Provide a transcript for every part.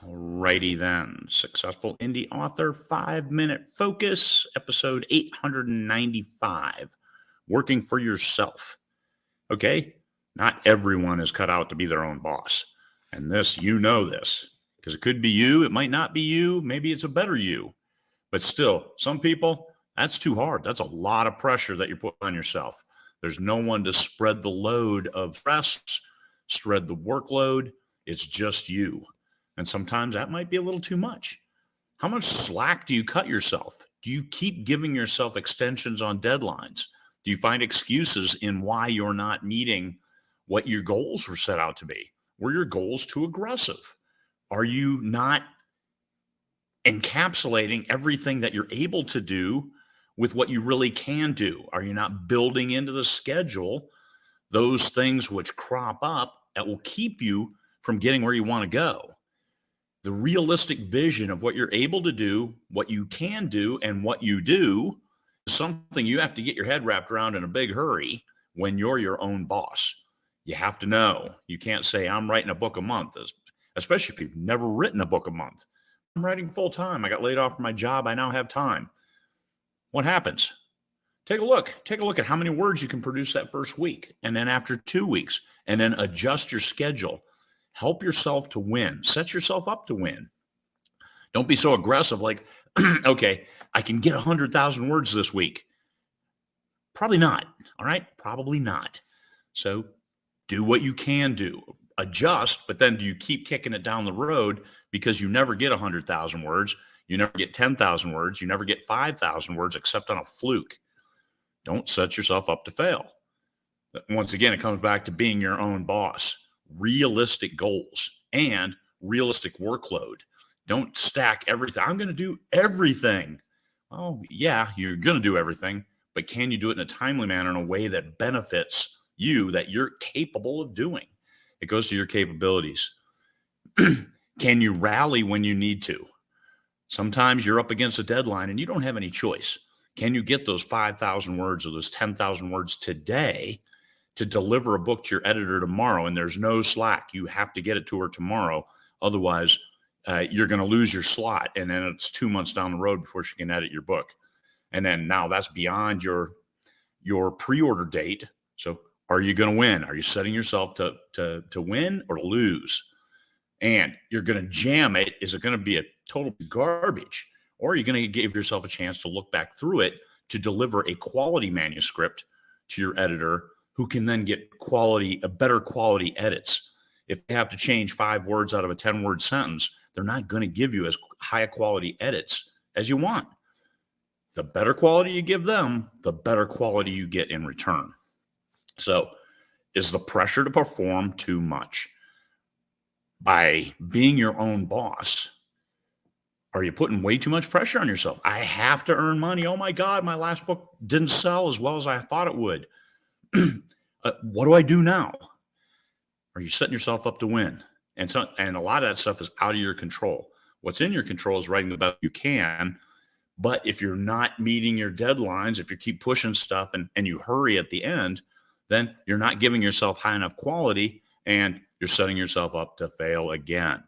Alrighty then. Successful indie author, 5-minute focus, episode 895. Working for yourself. Okay? Not everyone is cut out to be their own boss. And this, you know this. Because it could be you, it might not be you, maybe it's a better you. But still, some people, that's too hard. That's a lot of pressure that you put on yourself. There's no one to spread the load of stress, spread the workload. It's just you. And sometimes that might be a little too much. How much slack do you cut yourself? Do you keep giving yourself extensions on deadlines? Do you find excuses in why you're not meeting what your goals were set out to be? Were your goals too aggressive? Are you not encapsulating everything that you're able to do with what you really can do? Are you not building into the schedule those things which crop up that will keep you from getting where you want to go? The realistic vision of what you're able to do, what you can do, and what you do is something you have to get your head wrapped around in a big hurry when you're your own boss. You have to know. You can't say, I'm writing a book a month, especially if you've never written a book a month. I'm writing full time. I got laid off from my job. I now have time. What happens? Take a look. Take a look at how many words you can produce that first week, and then after 2 weeks, and then adjust your schedule. Help yourself to win. Set yourself up to win. Don't be so aggressive like, okay, I can get 100,000 words this week. Probably not. All right? Probably not. So do what you can do. Adjust, but then do you keep kicking it down the road because you never get 100,000 words? You never get 10,000 words. You never get 5,000 words except on a fluke. Don't set yourself up to fail. Once again, it comes back to being your own boss. Realistic goals and realistic workload. Don't stack everything. I'm going to do everything. Oh, yeah, you're going to do everything, but can you do it in a timely manner in a way that benefits you, that you're capable of doing? It goes to your capabilities. Can you rally when you need to? Sometimes you're up against a deadline and you don't have any choice. Can you get those 5,000 words or those 10,000 words today to deliver a book to your editor tomorrow? And there's no slack. You have to get it to her tomorrow. Otherwise, you're going to lose your slot. And then it's 2 months down the road before she can edit your book. And then now that's beyond your pre-order date. So are you going to win? Are you setting yourself to win or to lose? And you're going to jam it. Is it going to be a total garbage? Or are you going to give yourself a chance to look back through it to deliver a quality manuscript to your editor who can then get better quality edits? If they have to change 5 words out of a 10-word sentence, they're not going to give you as high a quality edits as you want. The better quality you give them, the better quality you get in return. So, is the pressure to perform too much? By being your own boss, are you putting way too much pressure on yourself? I have to earn money. Oh my God, my last book didn't sell as well as I thought it would. What do I do now? Are you setting yourself up to win? And a lot of that stuff is out of your control. What's in your control is writing the best you can. But if you're not meeting your deadlines, if you keep pushing stuff and you hurry at the end, then you're not giving yourself high enough quality and you're setting yourself up to fail again.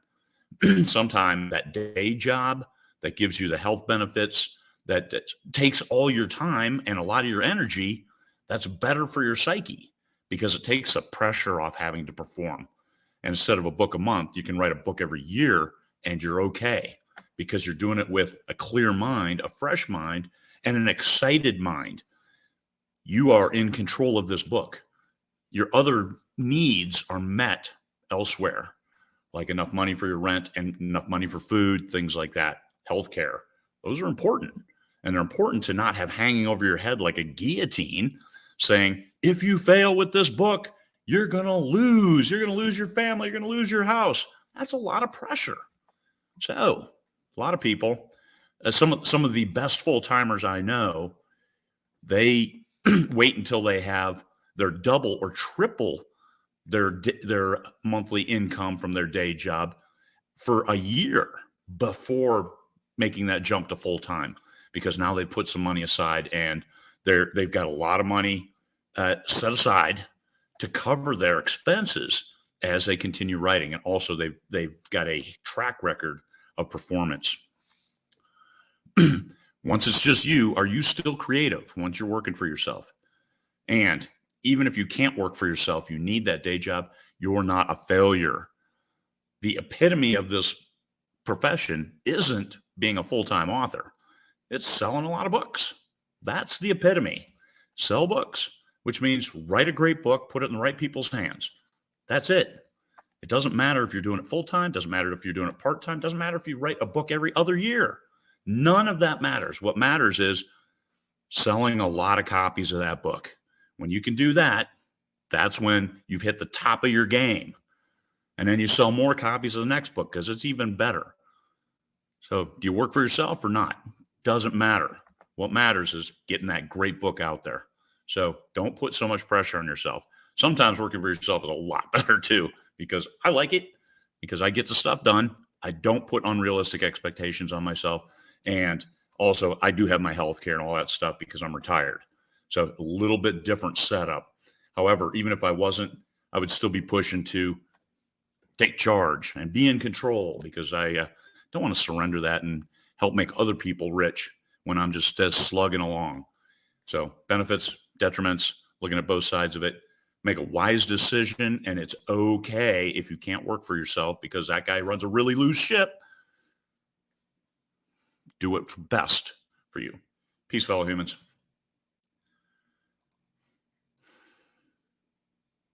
Sometimes that day job that gives you the health benefits, that takes all your time and a lot of your energy, that's better for your psyche because it takes the pressure off having to perform. And instead of a book a month, you can write a book every year and you're okay because you're doing it with a clear mind, a fresh mind, and an excited mind. You are in control of this book. Your other needs are met elsewhere, like enough money for your rent and enough money for food, things like that, healthcare. Those are important. And they're important to not have hanging over your head like a guillotine saying, if you fail with this book, you're going to lose. You're going to lose your family. You're going to lose your house. That's a lot of pressure. So a lot of people, some of the best full-timers I know, they wait until they have their double or triple their monthly income from their day job for a year before making that jump to full-time, because now they've put some money aside and they've got a lot of money set aside to cover their expenses as they continue writing. And also they've got a track record of performance. Once it's just you, are you still creative once you're working for yourself? And even if you can't work for yourself, you need that day job, you're not a failure. The epitome of this profession isn't being a full-time author. It's selling a lot of books. That's the epitome. Sell books, which means write a great book, put it in the right people's hands. That's it. It doesn't matter if you're doing it full-time, doesn't matter if you're doing it part-time, doesn't matter if you write a book every other year. None of that matters. What matters is selling a lot of copies of that book. When you can do that, that's when you've hit the top of your game. And then you sell more copies of the next book because it's even better. So do you work for yourself or not? Doesn't matter. What matters is getting that great book out there. So don't put so much pressure on yourself. Sometimes working for yourself is a lot better too, because I like it, because I get the stuff done. I don't put unrealistic expectations on myself. And also I do have my health care and all that stuff because I'm retired. So a little bit different setup. However, even if I wasn't, I would still be pushing to take charge and be in control, because I don't want to surrender that and help make other people rich when I'm just slugging along. So benefits, detriments, looking at both sides of it, make a wise decision. And it's okay if you can't work for yourself because that guy runs a really loose ship. Do what's best for you. Peace, fellow humans.